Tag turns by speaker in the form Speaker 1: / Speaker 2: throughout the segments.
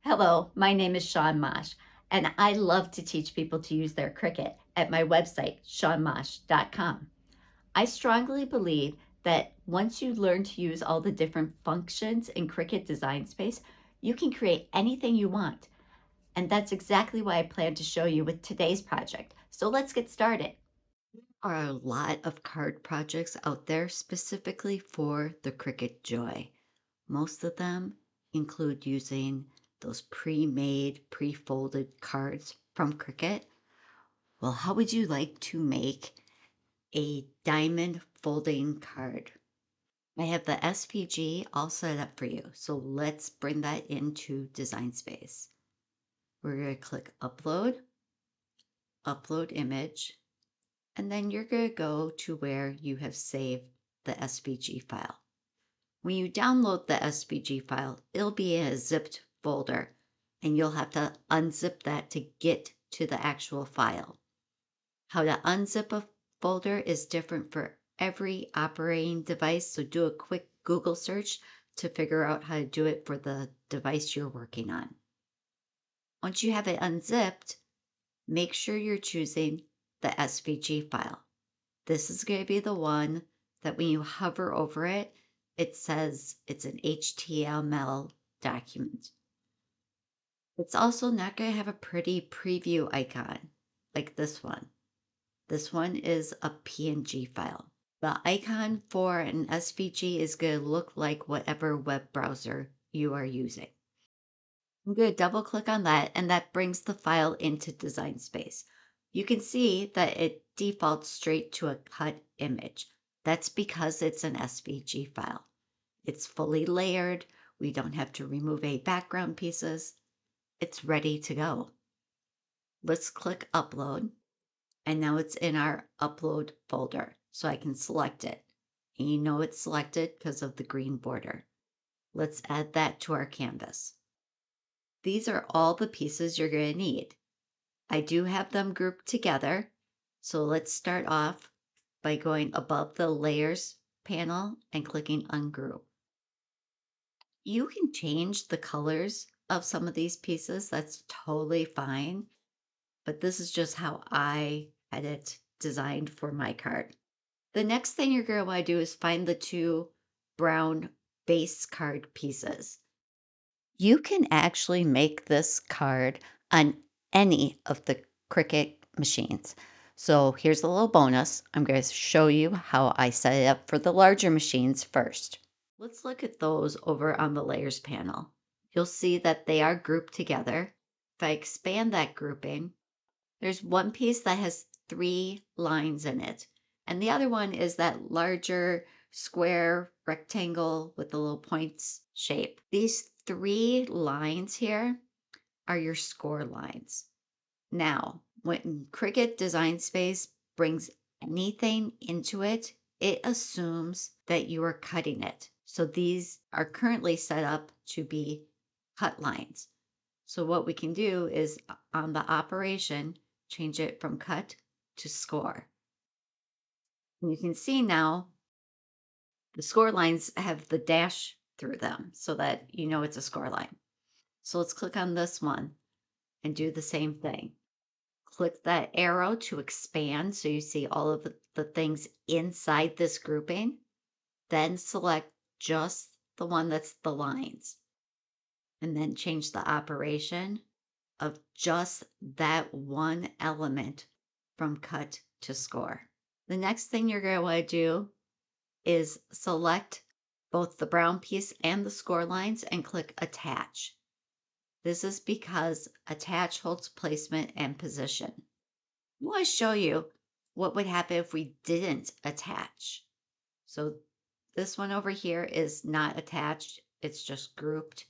Speaker 1: Hello, my name is Shawn, and I love to teach people to use their Cricut at my website, shawnmosh.com. I strongly believe that once you learn to use all the different functions in Cricut Design Space, you can create anything you want. And that's exactly why I plan to show you with today's project. So let's get started.
Speaker 2: Are a lot of card projects out there specifically for the Cricut Joy. Most of them include using those pre-made, pre-folded cards from Cricut. Well, how would you like to make a diamond folding card? I have the SVG all set up for you. So let's bring that into Design Space. We're going to click Upload, Upload Image, and then you're going to go to where you have saved the SVG file. When you download the SVG file, it'll be in a zipped folder, and you'll have to unzip that to get to the actual file. How to unzip a folder is different for every operating device, so do a quick Google search to figure out how to do it for the device you're working on. Once you have it unzipped, make sure you're choosing the SVG file. This is going to be the one that when you hover over it, it says it's an HTML document. It's also not going to have a pretty preview icon like this one. This one is a PNG file. The icon for an SVG is going to look like whatever web browser you are using. I'm going to double click on that, and that brings the file into Design Space. You can see that it defaults straight to a cut image. That's because it's an SVG file. It's fully layered. We don't have to remove any background pieces. It's ready to go. Let's click Upload, and now it's in our Upload folder, so I can select it. And you know it's selected because of the green border. Let's add that to our canvas. These are all the pieces you're going to need. I do have them grouped together. So let's start off by going above the Layers panel and clicking Ungroup. You can change the colors of some of these pieces. That's totally fine. But this is just how I had it designed for my card. The next thing you're going to want to do is find the two brown base card pieces. You can actually make this card on any of the Cricut machines. So here's a little bonus. I'm going to show you how I set it up for the larger machines first. Let's look at those over on the layers panel. You'll see that they are grouped together. If I expand that grouping, there's one piece that has 3 lines in it. And the other one is that larger square rectangle with the little points shape. These 3 lines here are your score lines. Now, when Cricut Design Space brings anything into it, it assumes that you are cutting it. So these are currently set up to be cut lines. So what we can do is on the operation, change it from cut to score. And you can see now the score lines have the dash through them so that you know it's a score line. So let's click on this one and do the same thing. Click that arrow to expand so you see all of the things inside this grouping. Then select just the one that's the lines. And then change the operation of just that one element from cut to score. The next thing you're going to want to do is select both the brown piece and the score lines and click attach. This is because attach holds placement and position. I want to show you what would happen if we didn't attach. So this one over here is not attached. It's just grouped.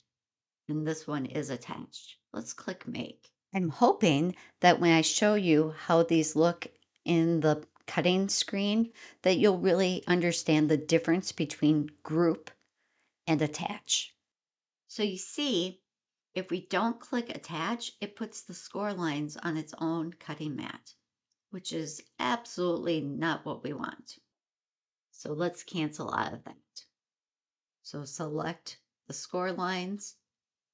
Speaker 2: And this one is attached. Let's click make. I'm hoping that when I show you how these look in the cutting screen, that you'll really understand the difference between group and attach. So you see, if we don't click attach, it puts the score lines on its own cutting mat, which is absolutely not what we want. So let's cancel out of that. So select the score lines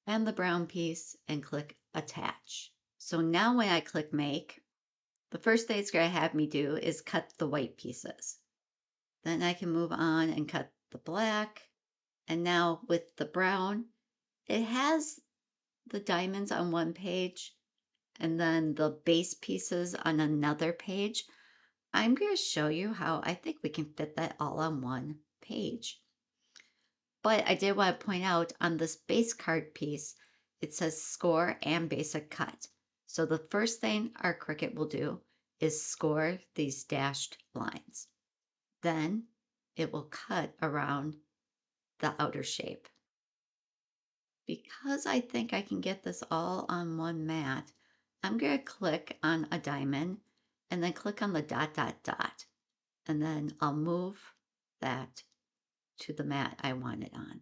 Speaker 2: and the brown piece and click attach. So now when I click make, the first thing it's going to have me do is cut the white pieces. Then I can move on and cut the black. And now with the brown, it has the diamonds on one page and then the base pieces on another page. I'm going to show you how I think we can fit that all on one page. But I did want to point out on this base card piece, it says score and basic cut. So the first thing our Cricut will do is score these dashed lines. Then it will cut around the outer shape. Because I think I can get this all on one mat, I'm going to click on a diamond and then click on the dot, dot, dot. And then I'll move that to the mat I want it on.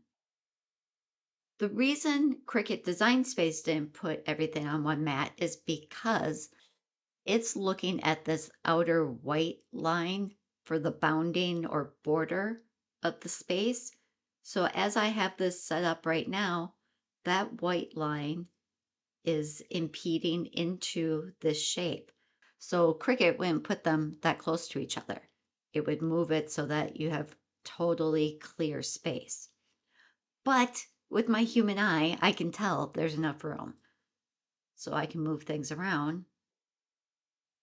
Speaker 2: The reason Cricut Design Space didn't put everything on one mat is because it's looking at this outer white line for the bounding or border of the space. So as I have this set up right now, that white line is impeding into this shape. So Cricut wouldn't put them that close to each other. It would move it so that you have totally clear space. But with my human eye, I can tell there's enough room. So I can move things around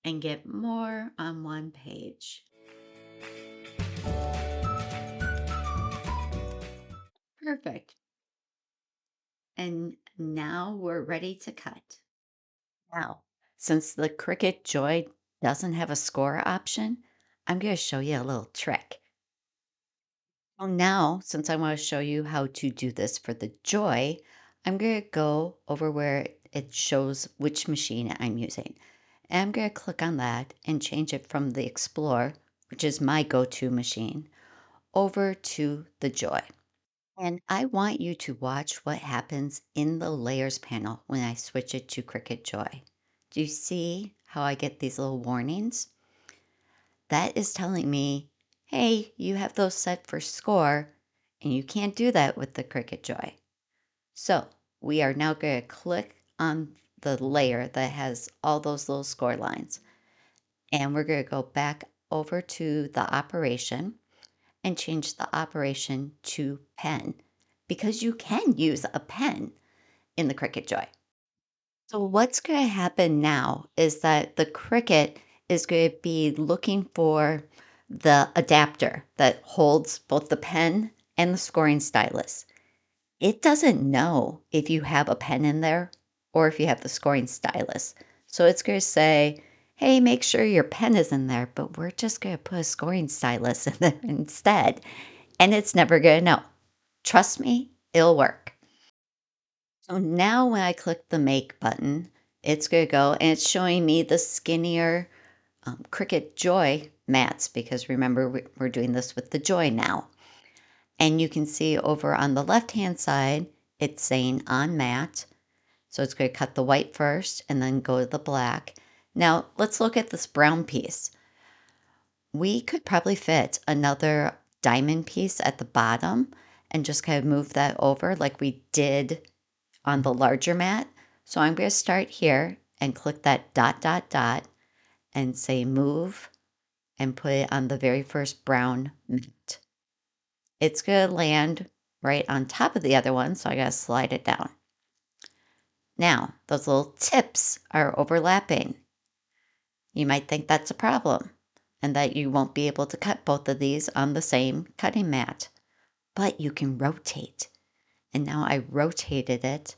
Speaker 2: and get more on one page. Perfect. And now we're ready to cut. Now, since the Cricut Joy doesn't have a score option, I'm going to show you a little trick. Well, now, since I want to show you how to do this for the Joy, I'm going to go over where it shows which machine I'm using. And I'm going to click on that and change it from the Explore, which is my go-to machine, over to the Joy. And I want you to watch what happens in the Layers panel when I switch it to Cricut Joy. Do you see how I get these little warnings? That is telling me, hey, you have those set for score, and you can't do that with the Cricut Joy. So we are now going to click on the layer that has all those little score lines. And we're going to go back over to the operation and change the operation to pen, because you can use a pen in the Cricut Joy. So what's going to happen now is that the Cricut is going to be looking for the adapter that holds both the pen and the scoring stylus. It doesn't know if you have a pen in there or if you have the scoring stylus. So it's going to say, hey, make sure your pen is in there, but we're just going to put a scoring stylus in there instead. And it's never going to know. Trust me, it'll work. So now when I click the make button, it's going to go and it's showing me the skinnier Cricut Joy mats, because remember, we're doing this with the Joy now. And you can see over on the left-hand side, it's saying on mat. So it's going to cut the white first and then go to the black. Now let's look at this brown piece. We could probably fit another diamond piece at the bottom and just kind of move that over like we did on the larger mat. So I'm going to start here and click that dot, dot, dot and say move and put it on the very first brown mat. It's going to land right on top of the other one, so I got to slide it down. Now, those little tips are overlapping. You might think that's a problem and that you won't be able to cut both of these on the same cutting mat, but you can rotate. And now I rotated it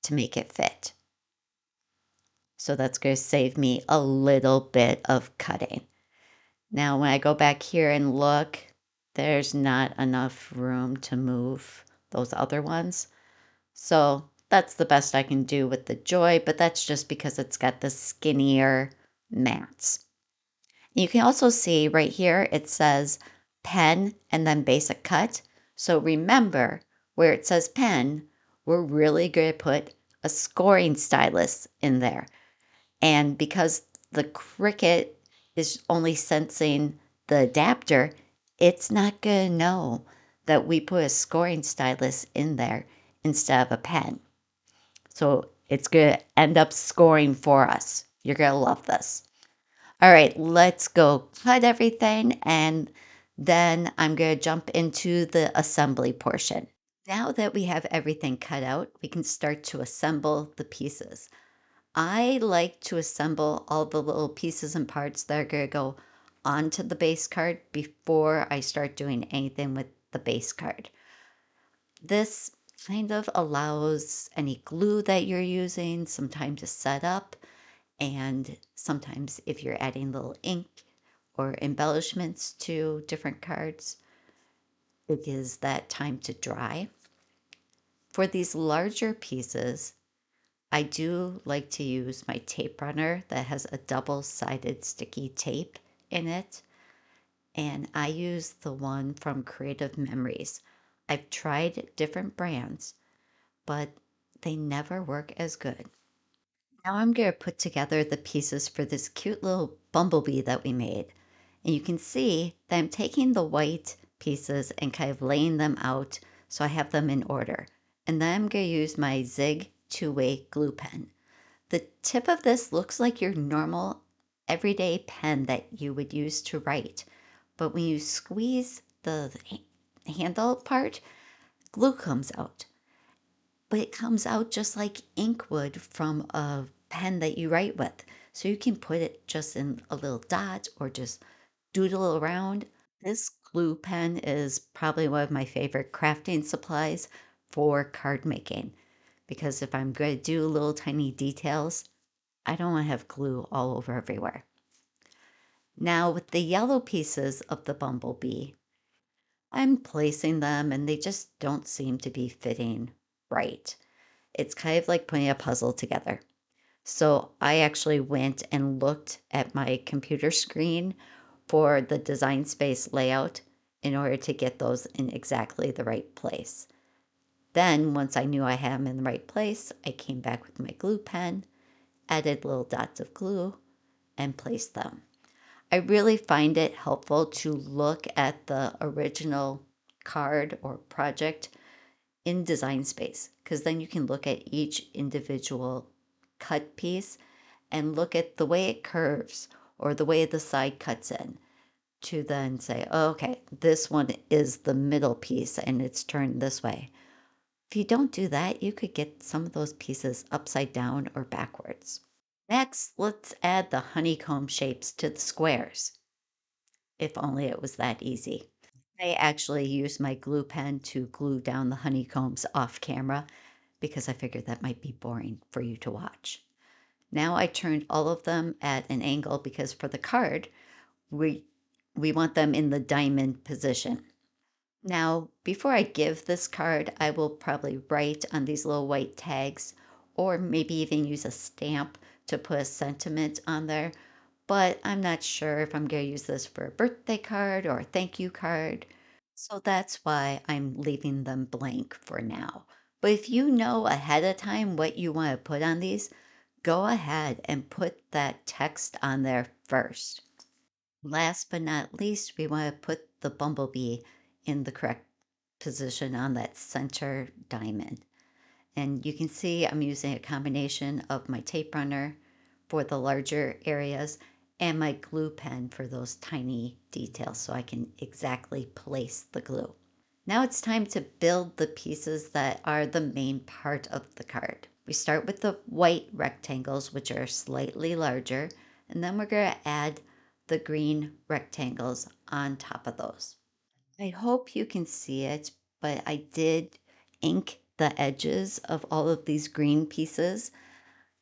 Speaker 2: to make it fit. So that's going to save me a little bit of cutting. Now, when I go back here and look, there's not enough room to move those other ones. So that's the best I can do with the Joy, but that's just because it's got the skinnier mats. You can also see right here, it says pen and then basic cut. So remember, where it says pen, we're really going to put a scoring stylus in there. And because the Cricut is only sensing the adapter, it's not going to know that we put a scoring stylus in there instead of a pen. So it's going to end up scoring for us. You're going to love this. All right, let's go cut everything, and then I'm going to jump into the assembly portion. Now that we have everything cut out, we can start to assemble the pieces. I like to assemble all the little pieces and parts that are going to go onto the base card before I start doing anything with the base card. This kind of allows any glue that you're using some time to set up, and sometimes if you're adding little ink or embellishments to different cards, it gives that time to dry. For these larger pieces, I do like to use my tape runner that has a double-sided sticky tape in it, and I use the one from Creative Memories. I've tried different brands, but they never work as good. Now I'm going to put together the pieces for this cute little bumblebee that we made. And you can see that I'm taking the white pieces and kind of laying them out so I have them in order. And then I'm going to use my Zig two-way glue pen. The tip of this looks like your normal everyday pen that you would use to write. But when you squeeze the handle part, glue comes out. But it comes out just like ink would from a pen that you write with. So you can put it just in a little dot or just doodle around. This glue pen is probably one of my favorite crafting supplies for card making, because if I'm going to do little tiny details, I don't want to have glue all over everywhere. Now with the yellow pieces of the bumblebee, I'm placing them and they just don't seem to be fitting right. It's kind of like putting a puzzle together. So I actually went and looked at my computer screen for the design space layout in order to get those in exactly the right place. Then, once I knew I had them in the right place, I came back with my glue pen, added little dots of glue, and placed them. I really find it helpful to look at the original card or project in design space, because then you can look at each individual cut piece and look at the way it curves or the way the side cuts in, to then say, oh, okay, this one is the middle piece and it's turned this way. If you don't do that, you could get some of those pieces upside down or backwards. Next, let's add the honeycomb shapes to the squares. If only it was that easy. I actually used my glue pen to glue down the honeycombs off camera because I figured that might be boring for you to watch. Now I turned all of them at an angle because for the card, we, we want them in the diamond position. Now, before I give this card, I will probably write on these little white tags or maybe even use a stamp to put a sentiment on there. But I'm not sure if I'm going to use this for a birthday card or a thank you card. So that's why I'm leaving them blank for now. But if you know ahead of time what you want to put on these, go ahead and put that text on there first. Last but not least, we want to put the bumblebee in the correct position on that center diamond. And you can see I'm using a combination of my tape runner for the larger areas and my glue pen for those tiny details so I can exactly place the glue. Now it's time to build the pieces that are the main part of the card. We start with the white rectangles, which are slightly larger, and then we're going to add the green rectangles on top of those. I hope you can see it, but I did ink the edges of all of these green pieces.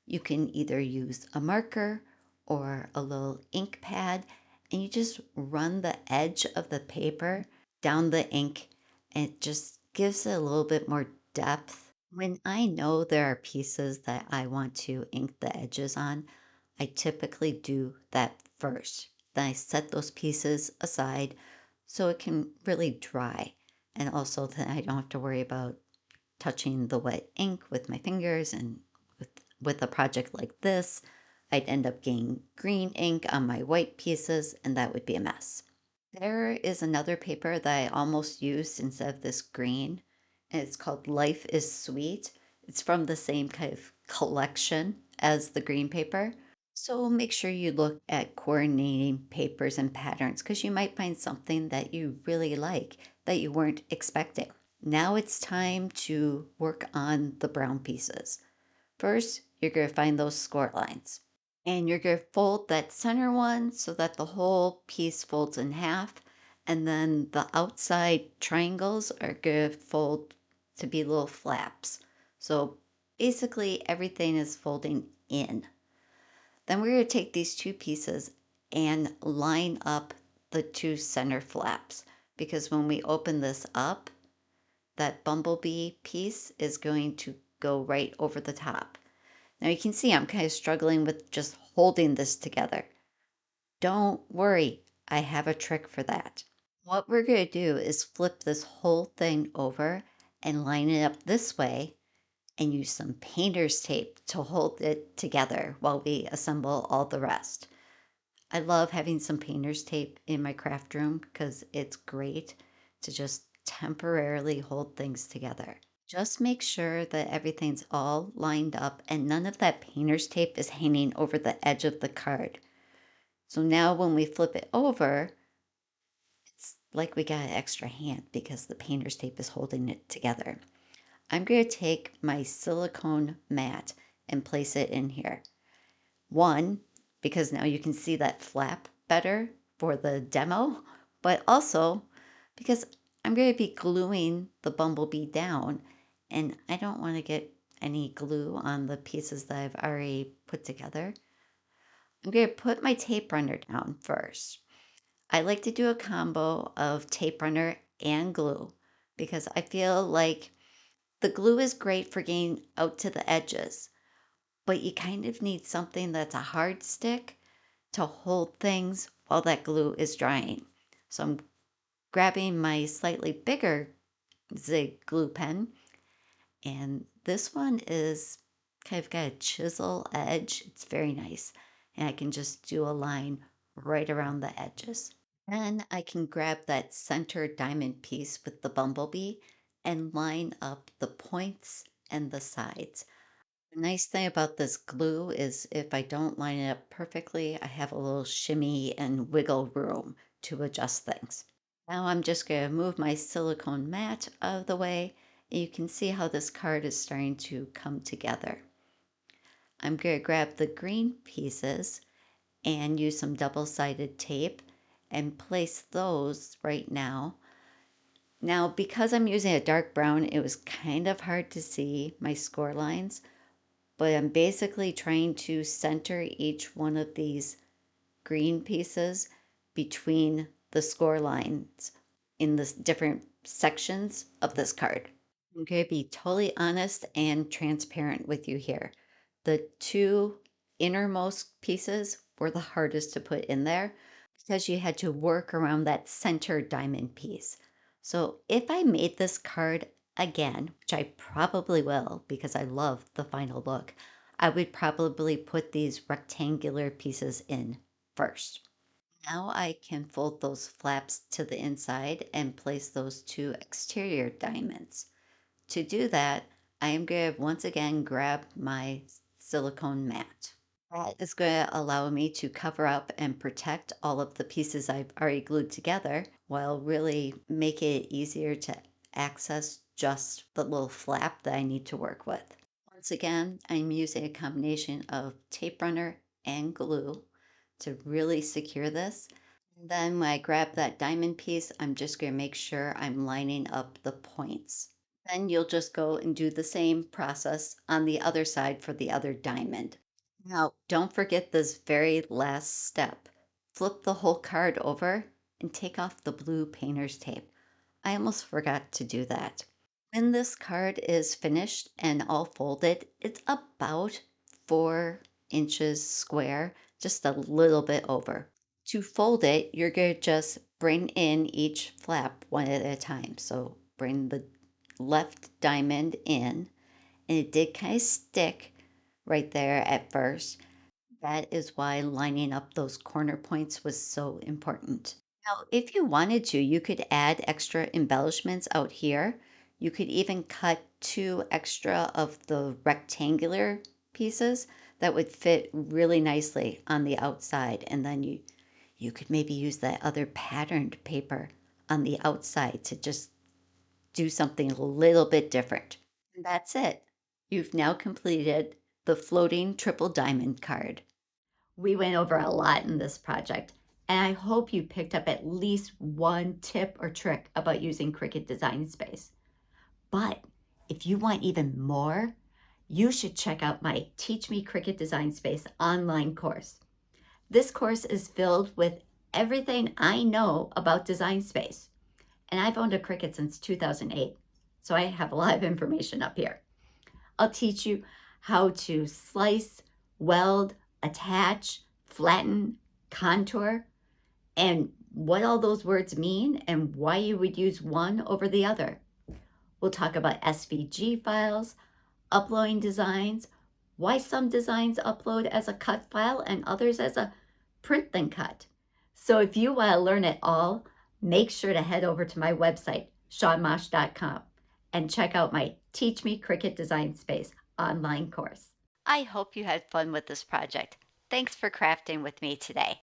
Speaker 2: You can either use a marker or a little ink pad, and you just run the edge of the paper down the ink, and it just gives it a little bit more depth. When I know there are pieces that I want to ink the edges on, I typically do that first. Then I set those pieces aside so it can really dry. And also then I don't have to worry about touching the wet ink with my fingers, and with a project like this, I'd end up getting green ink on my white pieces and that would be a mess. There is another paper that I almost used instead of this green, and it's called Life is Sweet. It's from the same kind of collection as the green paper. So make sure you look at coordinating papers and patterns because you might find something that you really like that you weren't expecting. Now it's time to work on the brown pieces. First, you're going to find those score lines. And you're going to fold that center one so that the whole piece folds in half. And then the outside triangles are going to fold to be little flaps. So basically everything is folding in. Then we're going to take these two pieces and line up the two center flaps because when we open this up, that bumblebee piece is going to go right over the top. Now you can see I'm kind of struggling with just holding this together. Don't worry, I have a trick for that. What we're going to do is flip this whole thing over and line it up this way and use some painter's tape to hold it together while we assemble all the rest. I love having some painter's tape in my craft room because it's great to just temporarily hold things together. Just make sure that everything's all lined up and none of that painter's tape is hanging over the edge of the card. So now when we flip it over, it's like we got an extra hand because the painter's tape is holding it together. I'm going to take my silicone mat and place it in here. One, because now you can see that flap better for the demo, but also because I'm going to be gluing the bumblebee down and I don't want to get any glue on the pieces that I've already put together. I'm going to put my tape runner down first. I like to do a combo of tape runner and glue because I feel like the glue is great for getting out to the edges, but you kind of need something that's a hard stick to hold things while that glue is drying. So I'm grabbing my slightly bigger zig glue pen, and this one is kind of got a chisel edge. It's very nice, and I can just do a line right around the edges. Then I can grab that center diamond piece with the bumblebee and line up the points and the sides. The nice thing about this glue is if I don't line it up perfectly, I have a little shimmy and wiggle room to adjust things. Now I'm just going to move my silicone mat out of the way, and you can see how this card is starting to come together. I'm going to grab the green pieces and use some double-sided tape and place those right now. Now, because I'm using a dark brown, it was kind of hard to see my score lines, but I'm basically trying to center each one of these green pieces between the score lines in the different sections of this card. I'm going to be totally honest and transparent with you here. The two innermost pieces were the hardest to put in there because you had to work around that center diamond piece. So if I made this card again, which I probably will because I love the final look, I would probably put these rectangular pieces in first. Now I can fold those flaps to the inside and place those two exterior diamonds. To do that, I am going to once again grab my silicone mat. That is going to allow me to cover up and protect all of the pieces I've already glued together while really make it easier to access just the little flap that I need to work with. Once again, I'm using a combination of tape runner and glue to really secure this. Then when I grab that diamond piece, I'm just going to make sure I'm lining up the points. Then you'll just go and do the same process on the other side for the other diamond. Now, don't forget this very last step. Flip the whole card over and take off the blue painter's tape. I almost forgot to do that. When this card is finished and all folded, it's about 4 inches square, just a little bit over. To fold it, you're going to just bring in each flap one at a time. So bring the left diamond in, and it did kind of stick right there at first. That is why lining up those corner points was so important. Now, if you wanted to, you could add extra embellishments out here. You could even cut two extra of the rectangular pieces that would fit really nicely on the outside. And then you could maybe use that other patterned paper on the outside to just do something a little bit different. And that's it. You've now completed the floating triple diamond card.
Speaker 1: We went over a lot in this project, and I hope you picked up at least one tip or trick about using Cricut Design Space. But if you want even more, you should check out my Teach Me Cricut Design Space online course. This course is filled with everything I know about Design Space, and I've owned a Cricut since 2008, so I have a lot of information up here. I'll teach you how to slice, weld, attach, flatten, contour, and what all those words mean and why you would use one over the other. We'll talk about SVG files, uploading designs, why some designs upload as a cut file and others as a print then cut. So if you want to learn it all, make sure to head over to my website, shawnmosh.com, and check out my Teach Me Cricut Design Space online course. I hope you had fun with this project. Thanks for crafting with me today.